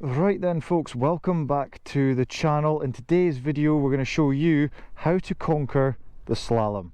Right then folks, welcome back to the channel. In today's video we're going to show you how to conquer the slalom.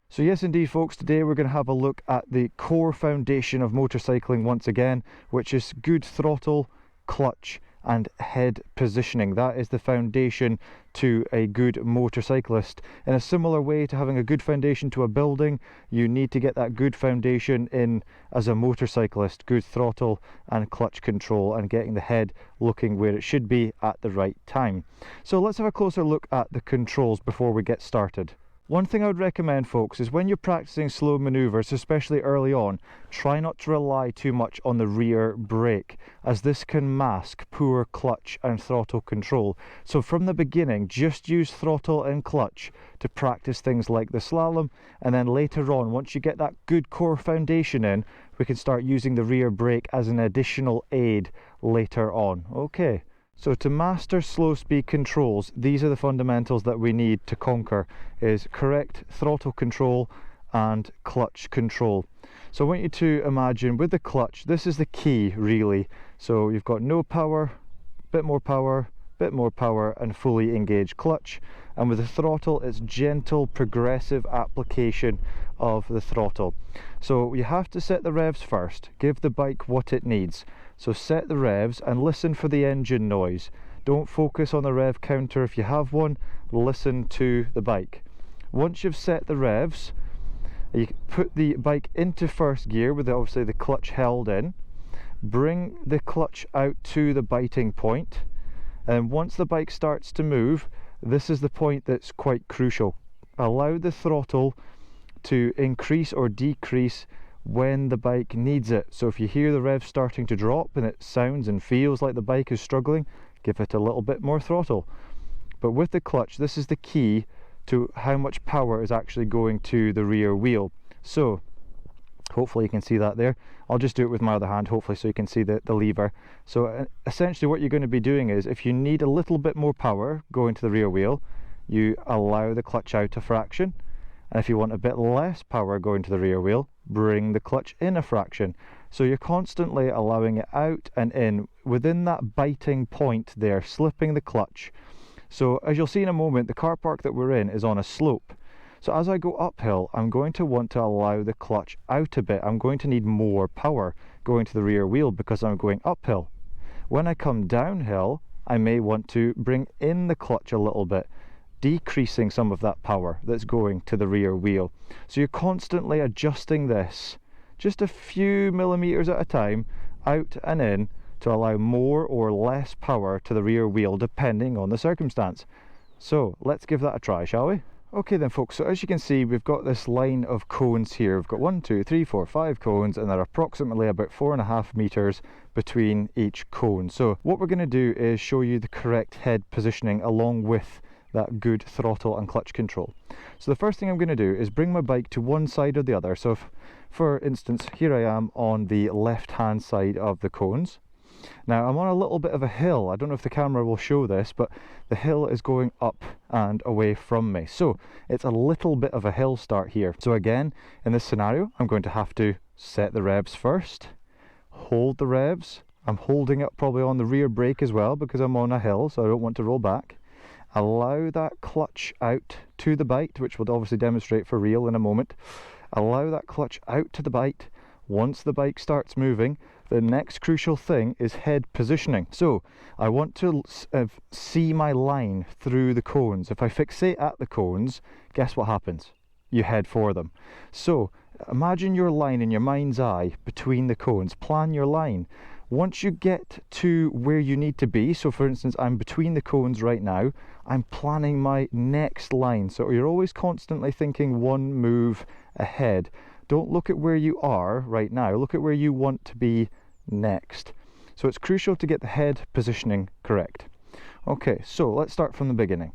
So yes indeed folks, today we're going to have a look at the core foundation of motorcycling once again, which is good throttle, clutch and head positioning. That is the foundation to a good motorcyclist. In a similar way to having a good foundation to a building, you need to get that good foundation in as a motorcyclist. Good throttle and clutch control and getting the head looking where it should be at the right time. So let's have a closer look at the controls before we get started. One thing I would recommend folks is when you're practicing slow maneuvers, especially early on, try not to rely too much on the rear brake, as this can mask poor clutch and throttle control. So from the beginning, just use throttle and clutch to practice things like the slalom, and then later on, once you get that good core foundation in, we can start using the rear brake as an additional aid later on. Okay. So to master slow speed controls, these are the fundamentals that we need to conquer, is correct throttle control and clutch control. So I want you to imagine with the clutch, this is the key really. So you've got no power, bit more power and fully engaged clutch. And with the throttle, it's gentle progressive application of the throttle. So you have to set the revs first, give the bike what it needs. So set the revs and listen for the engine noise. Don't focus on the rev counter if you have one, listen to the bike. Once you've set the revs, you put the bike into first gear with obviously the clutch held in. Bring the clutch out to the biting point, and once the bike starts to move, this is the point that's quite crucial. Allow the throttle to increase or decrease when the bike needs it. So if you hear the rev starting to drop and it sounds and feels like the bike is struggling, give it a little bit more throttle. But with the clutch, this is the key to how much power is actually going to the rear wheel. So hopefully you can see that there. I'll just do it with my other hand hopefully so you can see the lever. So essentially what you're going to be doing is, if you need a little bit more power going to the rear wheel, you allow the clutch out a fraction. And if you want a bit less power going to the rear wheel, bring the clutch in a fraction. So you're constantly allowing it out and in within that biting point there, slipping the clutch. So as you'll see in a moment, the car park that we're in is on a slope. So as I go uphill, I'm going to want to allow the clutch out a bit. I'm going to need more power going to the rear wheel because I'm going uphill. When I come downhill, I may want to bring in the clutch a little bit, decreasing some of that power that's going to the rear wheel. So you're constantly adjusting this just a few millimeters at a time, out and in, to allow more or less power to the rear wheel depending on the circumstance. So let's give that a try, shall we? Okay then folks, so as you can see, we've got this line of cones here. We've got 1, 2, 3, 4, 5 cones, and they're approximately about 4.5 meters between each cone. So what we're going to do is show you the correct head positioning along with that good throttle and clutch control. So the first thing I'm going to do is bring my bike to one side or the other. So if, for instance, here I am on the left hand side of the cones. Now I'm on a little bit of a hill. I don't know if the camera will show this, but the hill is going up and away from me. So it's a little bit of a hill start here. So again, in this scenario, I'm going to have to set the revs first, hold the revs. I'm holding it probably on the rear brake as well because I'm on a hill, so I don't want to roll back. Allow that clutch out to the bite, which we'll obviously demonstrate for real in a moment. Allow that clutch out to the bite. Once the bike starts moving, the next crucial thing is head positioning. So I want to see my line through the cones. If I fixate at the cones, guess what happens? You head for them. So imagine your line in your mind's eye between the cones. Plan your line. Once you get to where you need to be, so for instance, I'm between the cones right now, I'm planning my next line. So you're always constantly thinking one move ahead. Don't look at where you are right now, look at where you want to be next. So it's crucial to get the head positioning correct. Okay, so let's start from the beginning.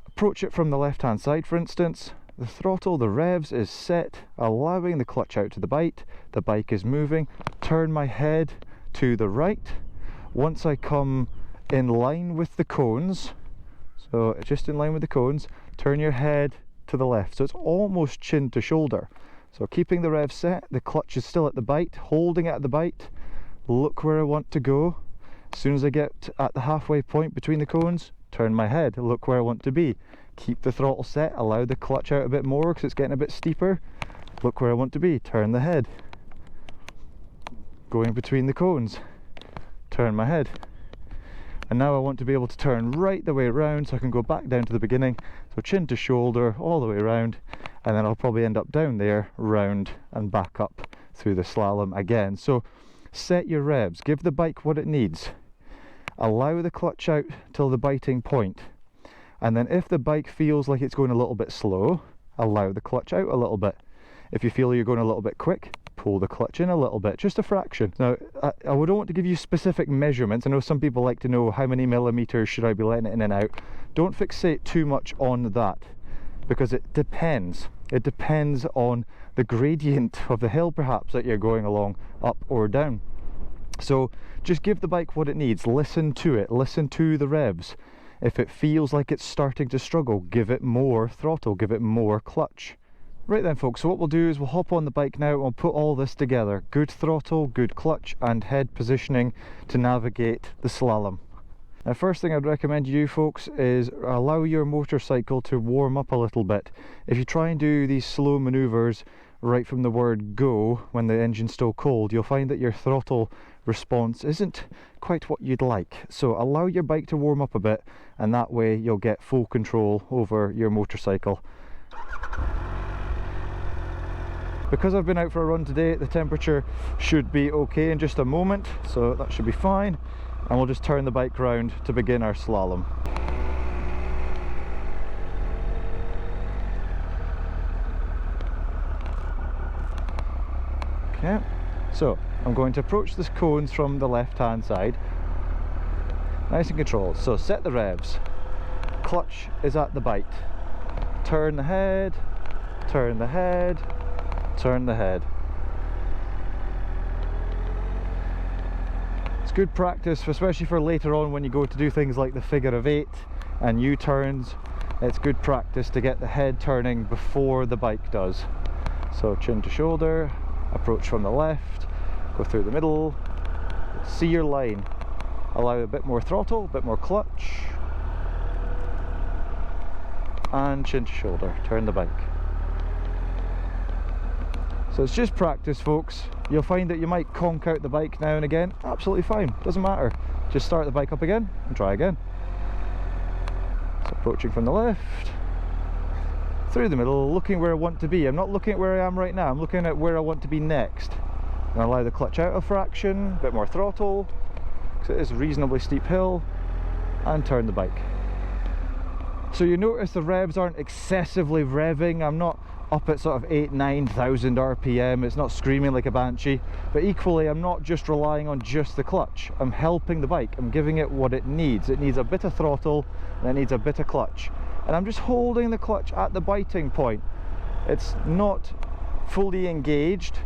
Approach it from the left hand side, for instance. The throttle, the revs is set, allowing the clutch out to the bike is moving. Turn my head to the right. Once I come in line with the cones, so just in line with the cones, turn your head to the left, so it's almost chin to shoulder. So keeping the rev set, the clutch is still at the bite, holding it at the bite, look where I want to go. As soon as I get at the halfway point between the cones, turn my head, look where I want to be. Keep the throttle set, allow the clutch out a bit more because it's getting a bit steeper. Look where I want to be, turn the head. Going between the cones, turn my head. And now I want to be able to turn right the way around so I can go back down to the beginning. So chin to shoulder, all the way around, and then I'll probably end up down there, round and back up through the slalom again. So set your revs, give the bike what it needs. Allow the clutch out till the biting point. And then if the bike feels like it's going a little bit slow, allow the clutch out a little bit. If you feel you're going a little bit quick, pull the clutch in a little bit, just a fraction. Now, I don't want to give you specific measurements. I know some people like to know how many millimeters should I be letting it in and out. Don't fixate too much on that, because it depends. It depends on the gradient of the hill perhaps that you're going along, up or down. So just give the bike what it needs, listen to it, listen to the revs. If it feels like it's starting to struggle, give it more throttle, give it more clutch. Right then folks, so what we'll do is we'll hop on the bike now and we'll put all this together. Good throttle, good clutch and head positioning to navigate the slalom. Now first thing I'd recommend you do folks is allow your motorcycle to warm up a little bit. If you try and do these slow maneuvers right from the word go when the engine's still cold, you'll find that your throttle response isn't quite what you'd like. So allow your bike to warm up a bit, and that way you'll get full control over your motorcycle. Because I've been out for a run today, the temperature should be okay in just a moment, so that should be fine. And we'll just turn the bike round to begin our slalom. Okay, so I'm going to approach the cones from the left hand side. Nice and controlled. So set the revs. Clutch is at the bite. Turn the head, turn the head, turn the head. It's good practice, especially for later on when you go to do things like the figure of 8 and U-turns. It's good practice to get the head turning before the bike does. So chin to shoulder, approach from the left, go through the middle, see your line. Allow a bit more throttle, a bit more clutch, and chin to shoulder, turn the bike. So it's just practice folks. You'll find that you might conk out the bike now and again, absolutely fine, doesn't matter. Just start the bike up again and try again. So approaching from the left, through the middle, looking where I want to be. I'm not looking at where I am right now, I'm looking at where I want to be next. And allow the clutch out a fraction, a bit more throttle, because it is a reasonably steep hill, and turn the bike. So you notice the revs aren't excessively revving. I'm not up at sort of 8,000–9,000 RPM, it's not screaming like a banshee, but equally I'm not just relying on just the clutch. I'm helping the bike, I'm giving it what it needs. It needs a bit of throttle and it needs a bit of clutch, and I'm just holding the clutch at the biting point. It's not fully engaged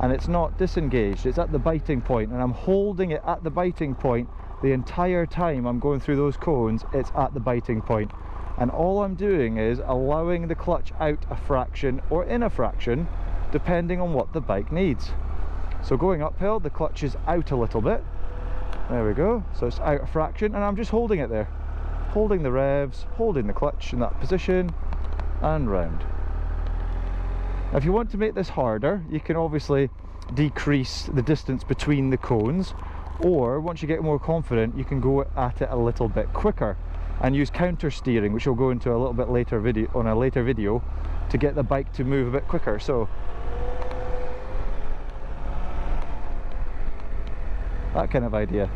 and it's not disengaged, it's at the biting point, and I'm holding it at the biting point the entire time I'm going through those cones. It's at the biting point. And all I'm doing is allowing the clutch out a fraction or in a fraction, depending on what the bike needs. So going uphill, the clutch is out a little bit. There we go. So it's out a fraction, and I'm just holding it there. Holding the revs, holding the clutch in that position, and round. Now, if you want to make this harder, you can obviously decrease the distance between the cones, or once you get more confident, you can go at it a little bit quicker and use counter steering, which we'll go into a little bit later on a later video, to get the bike to move a bit quicker. So that kind of idea.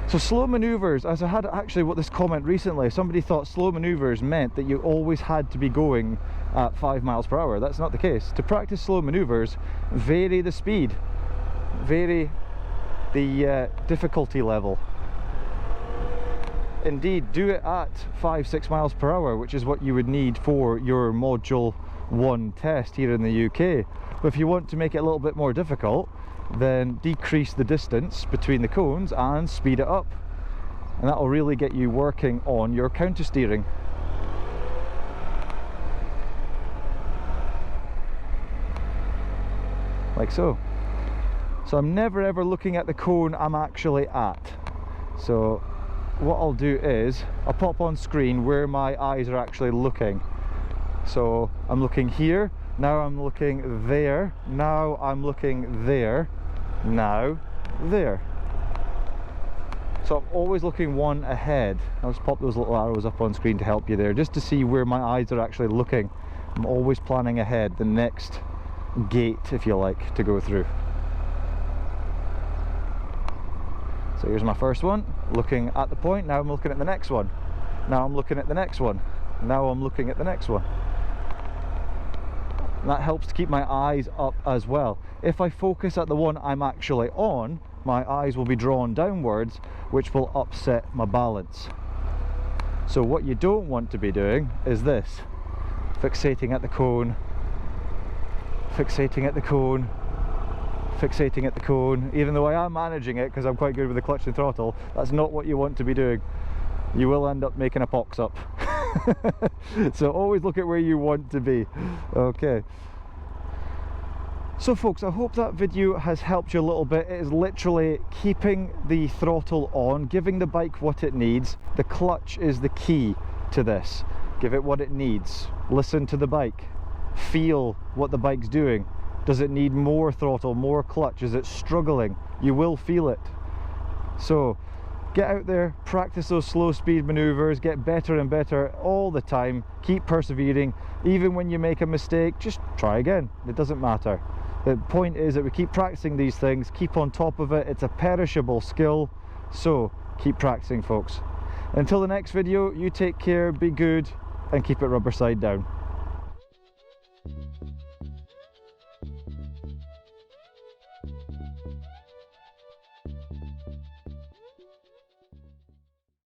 So slow maneuvers, as I had actually this comment recently, somebody thought slow maneuvers meant that you always had to be going at 5 miles per hour. That's not the case. To practice slow maneuvers, vary the speed, vary the difficulty level. Indeed, do it at 5–6 miles per hour, which is what you would need for your module 1 test here in the UK. But if you want to make it a little bit more difficult, then decrease the distance between the cones and speed it up. And that will really get you working on your counter steering. Like so. So I'm never ever looking at the cone I'm actually at. So what I'll do is I'll pop on screen where my eyes are actually looking. So I'm looking here, now I'm looking there, now I'm looking there, now there. So I'm always looking one ahead. I'll just pop those little arrows up on screen to help you there, just to see where my eyes are actually looking. I'm always planning ahead, the next gate, if you like, to go through. So here's my first one, looking at the point. Now I'm looking at the next one. Now I'm looking at the next one. Now I'm looking at the next one. And that helps to keep my eyes up as well. If I focus at the one I'm actually on, my eyes will be drawn downwards, which will upset my balance. So what you don't want to be doing is this: fixating at the cone, fixating at the cone, fixating at the cone. Even though I am managing it because I'm quite good with the clutch and throttle, that's not what you want to be doing. You will end up making a box up. So always look at where you want to be. Okay. So folks, I hope that video has helped you a little bit. It is literally keeping the throttle on, giving the bike what it needs. The clutch is the key to this. Give it what it needs. Listen to the bike. Feel what the bike's doing. Does it need more throttle, more clutch? Is it struggling? You will feel it. So get out there, practice those slow speed maneuvers, get better and better all the time. Keep persevering. Even when you make a mistake, just try again. It doesn't matter. The point is that we keep practicing these things, keep on top of it. It's a perishable skill, so keep practicing, folks. Until the next video, you take care, be good, and keep it rubber side down.